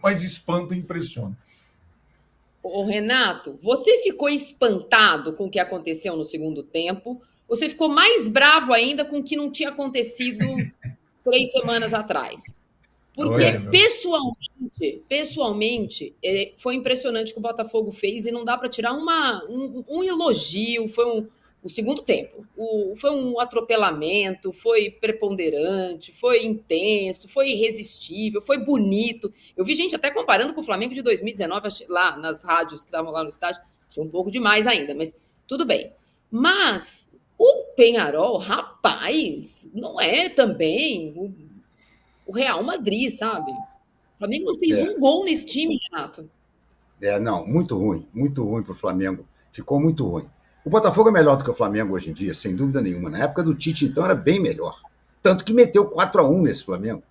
mas espanta e impressiona. Ô, Renato, você ficou espantado com o que aconteceu no segundo tempo? Você ficou mais bravo ainda com o que não tinha acontecido 3 semanas atrás? Olha, Porque, pessoalmente, foi impressionante o que o Botafogo fez e não dá para tirar um elogio. O segundo tempo. Foi um atropelamento, foi preponderante, foi intenso, foi irresistível, foi bonito. Eu vi gente até comparando com o Flamengo de 2019, lá nas rádios que estavam lá no estádio. Achei um pouco demais ainda, mas tudo bem. Mas o Peñarol, rapaz, não é também o Real Madrid, sabe? O Flamengo não fez um gol nesse time, Renato. Não, muito ruim para o Flamengo. Ficou muito ruim. O Botafogo é melhor do que o Flamengo hoje em dia, sem dúvida nenhuma. Na época do Tite, então, era bem melhor. Tanto que meteu 4-1 nesse Flamengo.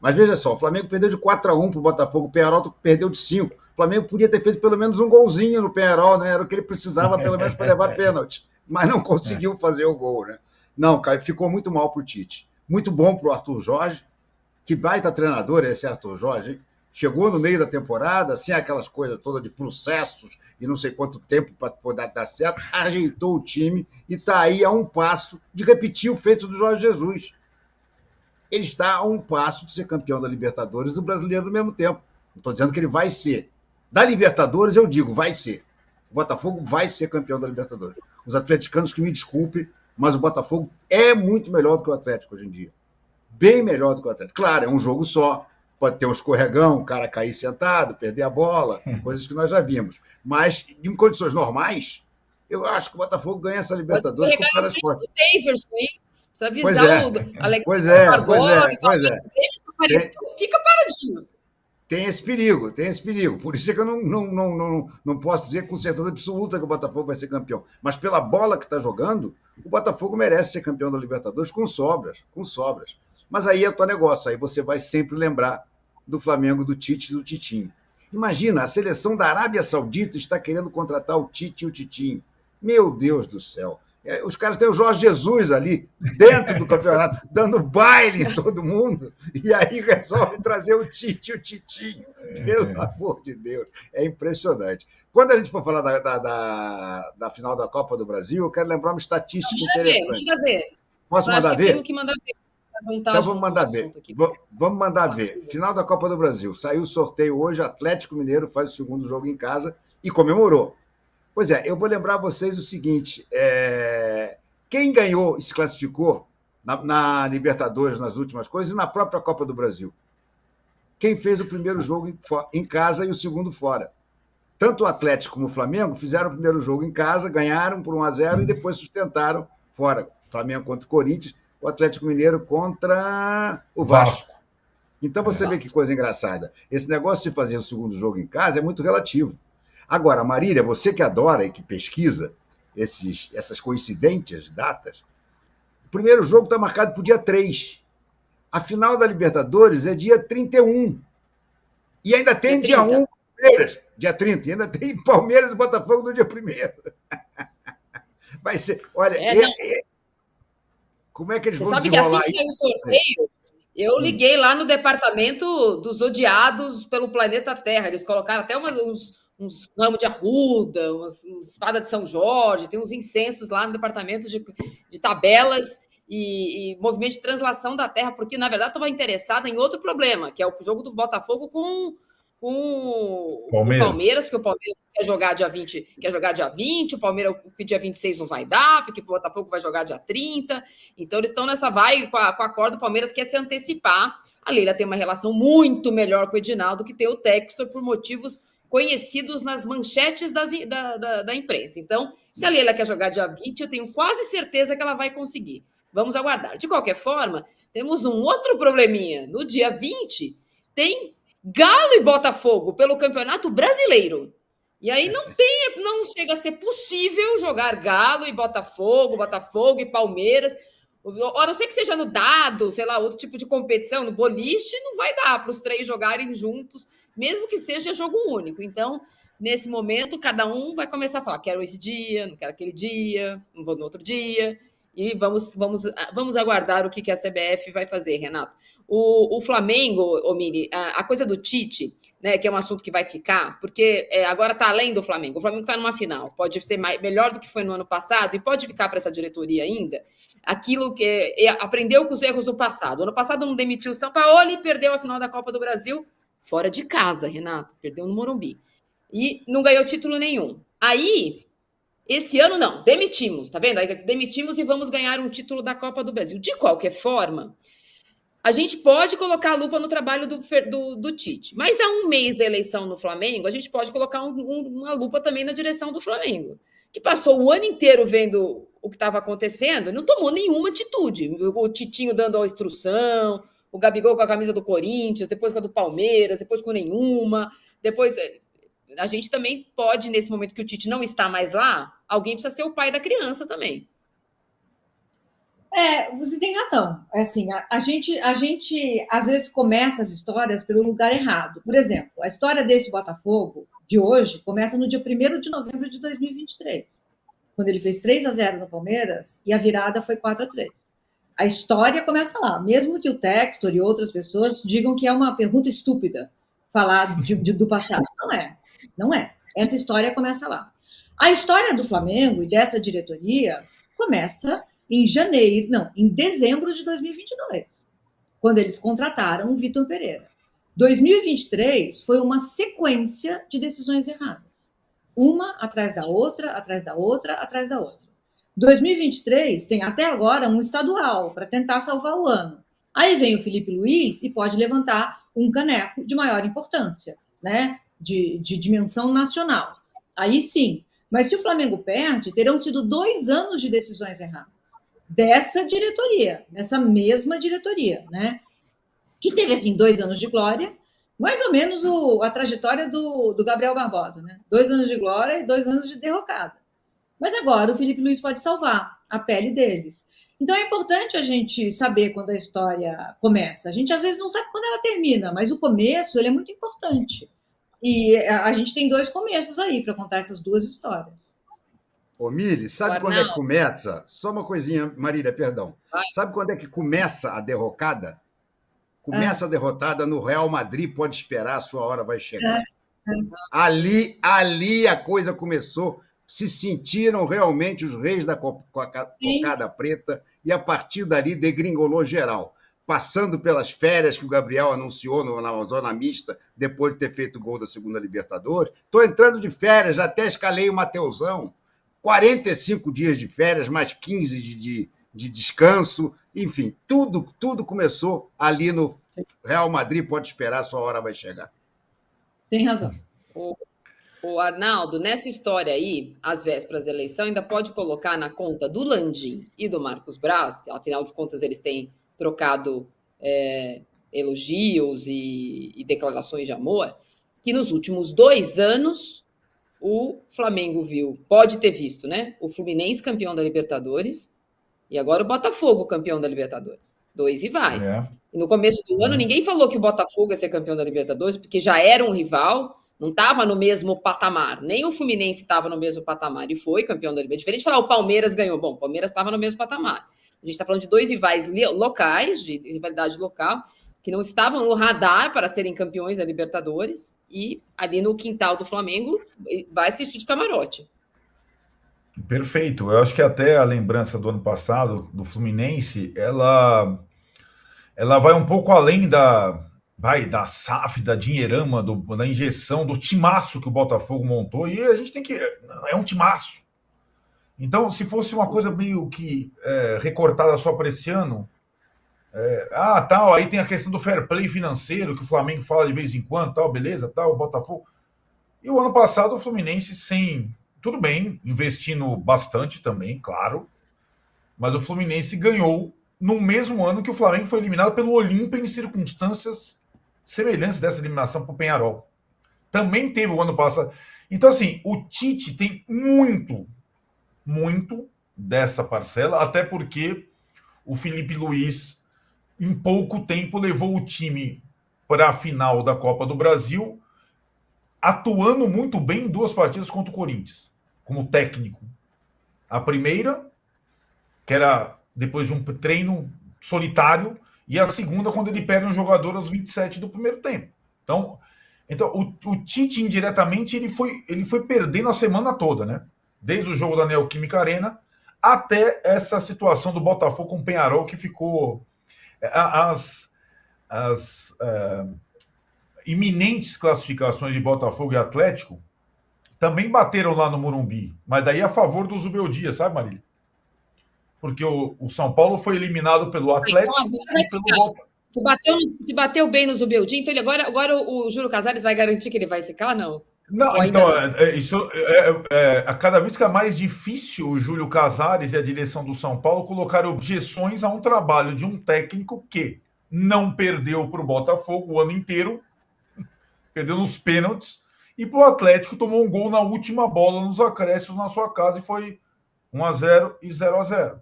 Mas veja só, o Flamengo perdeu de 4-1 para o Botafogo, o Peñarol perdeu de 5. O Flamengo podia ter feito pelo menos um golzinho no Peñarol, né? Era o que ele precisava, pelo menos, para levar pênalti. Mas não conseguiu fazer o gol, né? Não, Caio, ficou muito mal para o Tite. Muito bom para o Arthur Jorge. Que baita treinador é esse Arthur Jorge, hein? Chegou no meio da temporada, sem aquelas coisas todas de processos e não sei quanto tempo para poder dar certo, ajeitou o time e está aí a um passo de repetir o feito do Jorge Jesus. Ele está a um passo de ser campeão da Libertadores e do Brasileiro no mesmo tempo. Não estou dizendo que ele vai ser. Da Libertadores, eu digo, vai ser. O Botafogo vai ser campeão da Libertadores. Os atleticanos que me desculpem, mas o Botafogo é muito melhor do que o Atlético hoje em dia. Bem melhor do que o Atlético. Claro, é um jogo só. Pode ter um escorregão, um cara cair sentado, perder a bola, coisas que nós já vimos. Mas, em condições normais, eu acho que o Botafogo ganha essa Libertadores com caras fortes. Precisa avisar o Alexandre Barbosa. Fica paradinho. Tem esse perigo. Por isso é que eu não posso dizer com certeza absoluta que o Botafogo vai ser campeão. Mas pela bola que está jogando, o Botafogo merece ser campeão da Libertadores com sobras. Mas aí é o teu negócio, aí você vai sempre lembrar do Flamengo, do Tite e do Titinho. Imagina, a seleção da Arábia Saudita está querendo contratar o Tite e o Titinho. Meu Deus do céu. Os caras têm o Jorge Jesus ali, dentro do campeonato, dando baile em todo mundo, e aí resolve trazer o Tite e o Titinho. Pelo amor de Deus, é impressionante. Quando a gente for falar da final da Copa do Brasil, eu quero lembrar uma estatística interessante. Manda ver. Posso mandar ver? Tenho que mandar ver. Então vamos mandar ver. Vamos mandar ver. Final da Copa do Brasil. Saiu o sorteio hoje, Atlético Mineiro faz o segundo jogo em casa e comemorou. Pois é, eu vou lembrar a vocês o seguinte, quem ganhou e se classificou na Libertadores, nas últimas coisas, e na própria Copa do Brasil? Quem fez o primeiro jogo em casa e o segundo fora? Tanto o Atlético como o Flamengo fizeram o primeiro jogo em casa, ganharam por 1-0 e depois sustentaram fora. Flamengo contra o Corinthians, o Atlético Mineiro contra o Vasco. Então você vê que coisa engraçada. Esse negócio de fazer o segundo jogo em casa é muito relativo. Agora, Marília, você que adora e que pesquisa essas coincidentes datas, o primeiro jogo está marcado para o dia 3. A final da Libertadores é dia 31. E ainda tem dia 1, Palmeiras, dia 30. E ainda tem Palmeiras e Botafogo no dia 1º. Vai ser... Olha... Como é que eles vão desenrolar isso? Você sabe que assim que saiu o sorteio, eu liguei lá no departamento dos odiados pelo planeta Terra. Eles colocaram até uns ramos de arruda, umas espada de São Jorge, tem uns incensos lá no departamento de tabelas e movimento de translação da Terra, porque, na verdade, estava interessada em outro problema, que é o jogo do Botafogo com o Palmeiras, porque o Palmeiras quer jogar dia 20, o Palmeiras dia 26 não vai dar, porque o Botafogo vai jogar dia 30. Então, eles estão nessa vibe com a corda. O Palmeiras quer se antecipar. A Leila tem uma relação muito melhor com o Edinaldo que tem o Textor por motivos conhecidos nas manchetes da imprensa. Então, se a Leila quer jogar dia 20, eu tenho quase certeza que ela vai conseguir. Vamos aguardar. De qualquer forma, temos um outro probleminha. No dia 20, tem Galo e Botafogo pelo Campeonato Brasileiro. E aí não chega a ser possível jogar Galo e Botafogo e Palmeiras. A não ser que seja no dado, sei lá, outro tipo de competição, no boliche, não vai dar para os 3 jogarem juntos, mesmo que seja jogo único. Então, nesse momento, cada um vai começar a falar, quero esse dia, não quero aquele dia, não vou no outro dia. E vamos aguardar o que a CBF vai fazer, Renato. O Flamengo, Mini, a coisa do Tite, né, que é um assunto que vai ficar, porque agora está além do Flamengo. O Flamengo está numa final, pode ser melhor do que foi no ano passado e pode ficar para essa diretoria ainda aquilo que aprendeu com os erros do passado. Ano passado não demitiu o Sampaoli e perdeu a final da Copa do Brasil fora de casa, Renato, perdeu no Morumbi. E não ganhou título nenhum. Aí, esse ano não, demitimos, tá vendo? Aí demitimos e vamos ganhar um título da Copa do Brasil. De qualquer forma, a gente pode colocar a lupa no trabalho do Tite. Mas há um mês da eleição no Flamengo, a gente pode colocar uma lupa também na direção do Flamengo, que passou o ano inteiro vendo o que estava acontecendo e não tomou nenhuma atitude. O Titinho dando a instrução, o Gabigol com a camisa do Corinthians, depois com a do Palmeiras, depois com nenhuma. Depois, a gente também pode, nesse momento que o Tite não está mais lá, alguém precisa ser o pai da criança também. Você tem razão. Assim, a gente às vezes começa as histórias pelo lugar errado. Por exemplo, a história desse Botafogo de hoje começa no dia 1º de novembro de 2023, quando ele fez 3-0 no Palmeiras e a virada foi 4-3. A história começa lá, mesmo que o Textor e outras pessoas digam que é uma pergunta estúpida falar do passado. Não é. Essa história começa lá. A história do Flamengo e dessa diretoria começa em dezembro de 2022, quando eles contrataram o Vitor Pereira. 2023 foi uma sequência de decisões erradas. Uma atrás da outra, atrás da outra, atrás da outra. 2023 tem até agora um estadual para tentar salvar o ano. Aí vem o Felipe Luiz e pode levantar um caneco de maior importância, né? De dimensão nacional. Aí sim. Mas se o Flamengo perde, terão sido 2 anos de decisões erradas. Dessa diretoria, dessa mesma diretoria, né? Que teve, assim, 2 anos de glória, mais ou menos a trajetória do Gabriel Barbosa, né? 2 anos de glória e 2 anos de derrocada. Mas agora o Felipe Luiz pode salvar a pele deles. Então é importante a gente saber quando a história começa. A gente às vezes não sabe quando ela termina, mas o começo ele é muito importante. E a gente tem 2 começos aí para contar essas 2 histórias. Ô, Mili, sabe quando é que começa? Só uma coisinha, Marília, perdão. Sabe quando é que começa a derrocada? Começa a derrotada no Real Madrid, pode esperar, a sua hora vai chegar. Ali a coisa começou, se sentiram realmente os reis da cocada preta e a partir dali degringolou geral. Passando pelas férias que o Gabriel anunciou na zona mista, depois de ter feito o gol da segunda Libertadores. Estou entrando de férias, já até escalei o Mateusão. 45 dias de férias, mais 15 de descanso. Enfim, tudo começou ali no Real Madrid. Pode esperar, sua hora vai chegar. Tem razão. O Arnaldo, nessa história aí, às vésperas da eleição, ainda pode colocar na conta do Landim e do Marcos Braz, que afinal de contas eles têm trocado elogios e declarações de amor, que nos últimos 2 anos o Flamengo pode ter visto, né? O Fluminense campeão da Libertadores e agora o Botafogo campeão da Libertadores. 2 rivais. E no começo do ano ninguém falou que o Botafogo ia ser campeão da Libertadores, porque já era um rival, não estava no mesmo patamar. Nem o Fluminense estava no mesmo patamar e foi campeão da Libertadores. Diferente de falar o Palmeiras ganhou. Bom, o Palmeiras estava no mesmo patamar. A gente está falando de 2 rivais locais, de rivalidade local, que não estavam no radar para serem campeões da Libertadores, e ali no quintal do Flamengo vai assistir de camarote. Perfeito. Eu acho que até a lembrança do ano passado, do Fluminense, ela vai um pouco além da SAF, da dinheirama, da injeção, do timaço que o Botafogo montou, e a gente tem que... É um timaço. Então, se fosse uma coisa meio que recortada só para esse ano, tal, aí tem a questão do fair play financeiro, que o Flamengo fala de vez em quando, tal, beleza, tal, o Botafogo. E o ano passado o Fluminense tudo bem, investindo bastante também, claro, mas o Fluminense ganhou no mesmo ano que o Flamengo foi eliminado pelo Olímpia em circunstâncias semelhantes dessa eliminação para o Peñarol. Também teve o ano passado. Então, assim, o Tite tem muito dessa parcela, até porque o Felipe Luiz, em pouco tempo, levou o time para a final da Copa do Brasil, atuando muito bem em 2 partidas contra o Corinthians, como técnico. A primeira, que era depois de um treino solitário, e a segunda, quando ele perde um jogador aos 27 do primeiro tempo. Então, Então, o Tite, indiretamente, ele foi perdendo a semana toda, né? Desde o jogo da Neoquímica Arena até essa situação do Botafogo com o Peñarol, que ficou... As iminentes classificações de Botafogo e Atlético também bateram lá no Morumbi, mas daí a favor do Zubeldia, sabe, Marília? Porque o São Paulo foi eliminado pelo Atlético e pelo Botafogo. Se bateu bem no Zubeldia, então agora o Júlio Casares vai garantir que ele vai ficar, não? Não, então, a cada vez fica mais difícil o Júlio Casares e a direção do São Paulo colocar objeções a um trabalho de um técnico que não perdeu para o Botafogo o ano inteiro, perdeu nos pênaltis, e para o Atlético tomou um gol na última bola nos acréscimos na sua casa e foi 1-0 e 0-0.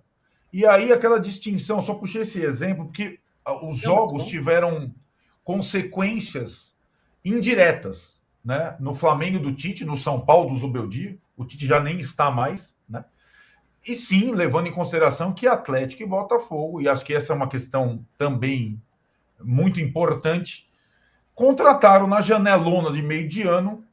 E aí aquela distinção, só puxei esse exemplo, porque os jogos tiveram consequências indiretas, né? No Flamengo do Tite, no São Paulo do Zubeldia, o Tite já nem está mais, né? E sim, levando em consideração que Atlético e Botafogo, e acho que essa é uma questão também muito importante, contrataram na janelona de meio de ano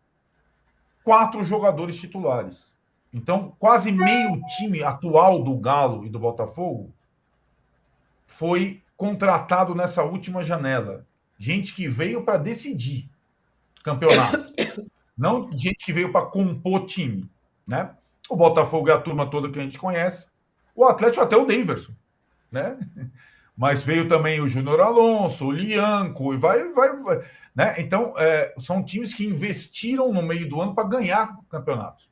4 jogadores titulares. Então, quase meio time atual do Galo e do Botafogo foi contratado nessa última janela. Gente que veio para decidir campeonato. Não gente que veio para compor time, né? O Botafogo é a turma toda que a gente conhece. O Atlético até o Daverson, né? Mas veio também o Júnior Alonso, o Lianco, e vai, né? Então, são times que investiram no meio do ano para ganhar campeonatos.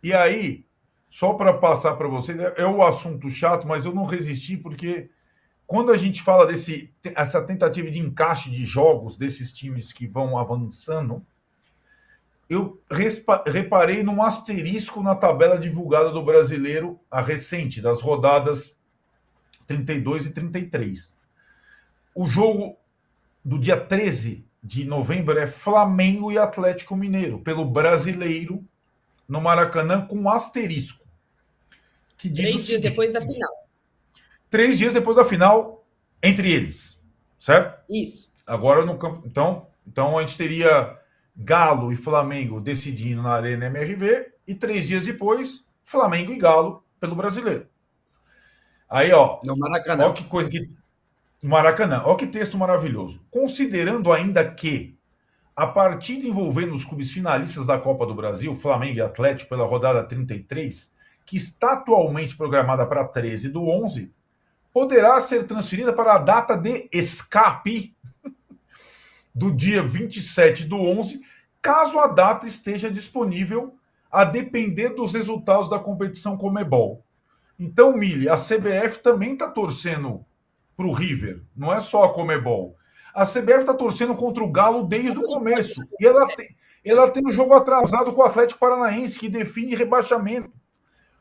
E aí, só para passar para vocês, é um assunto chato, mas eu não resisti, porque quando a gente fala essa tentativa de encaixe de jogos desses times que vão avançando, eu reparei num asterisco na tabela divulgada do Brasileiro, a recente, das rodadas 32 e 33. O jogo do dia 13 de novembro é Flamengo e Atlético Mineiro, pelo Brasileiro, no Maracanã, com um asterisco. Que diz 3 dias depois da final. 3 dias depois da final, entre eles, certo? Isso. Agora no campo. Então a gente teria Galo e Flamengo decidindo na Arena MRV, e 3 dias depois, Flamengo e Galo pelo Brasileiro. Aí, ó. No Maracanã. Ó que coisa que. Maracanã. Ó que texto maravilhoso. Considerando ainda que a partida envolvendo os clubes finalistas da Copa do Brasil, Flamengo e Atlético, pela rodada 33, que está atualmente programada para 13 do 11, poderá ser transferida para a data de escape do dia 27 do 11, caso a data esteja disponível, a depender dos resultados da competição Conmebol. Então, Mili, a CBF também está torcendo para o River, não é só a Conmebol. A CBF está torcendo contra o Galo desde o começo. E ela tem um jogo atrasado com o Atlético Paranaense, que define rebaixamento.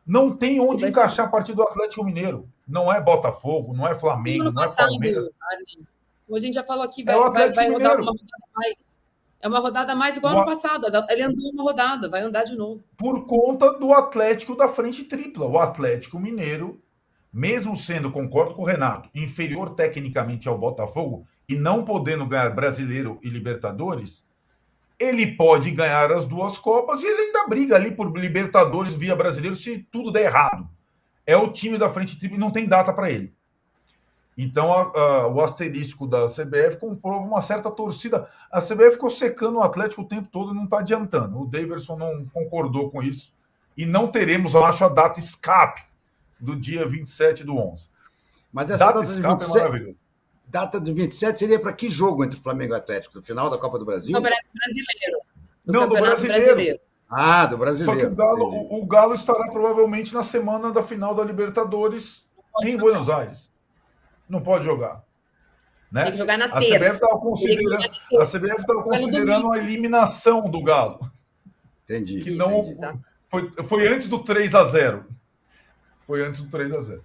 Não tem onde encaixar a partida do Atlético Mineiro. Não é Botafogo, não é Flamengo, não é Palmeiras. Como a gente já falou aqui, vai rodar uma rodada a mais. É uma rodada a mais igual ano passado. Ele andou uma rodada, vai andar de novo. Por conta do Atlético da frente tripla. O Atlético Mineiro, mesmo sendo, concordo com o Renato, inferior tecnicamente ao Botafogo e não podendo ganhar Brasileiro e Libertadores, ele pode ganhar as 2 Copas e ele ainda briga ali por Libertadores via Brasileiro se tudo der errado. É o time da frente tripla e não tem data para ele. Então, o asterisco da CBF comprova uma certa torcida. A CBF ficou secando o Atlético o tempo todo e não está adiantando. O Daverson não concordou com isso. E não teremos, eu acho, a data escape do dia 27 do 11. Mas essa data escape 27, é maravilhosa. Data de 27 seria para que jogo entre Flamengo e Atlético? Do final da Copa do Brasil? Campeonato Brasileiro. Do Brasileiro. Ah, do Brasileiro. Só que o Galo estará provavelmente na semana da final da Libertadores em Buenos Aires. Não pode jogar. Né? Tem que jogar na terça. A CBF estava considerando a eliminação do Galo. Entendi. Que não foi antes do 3-0. Foi antes do 3-0.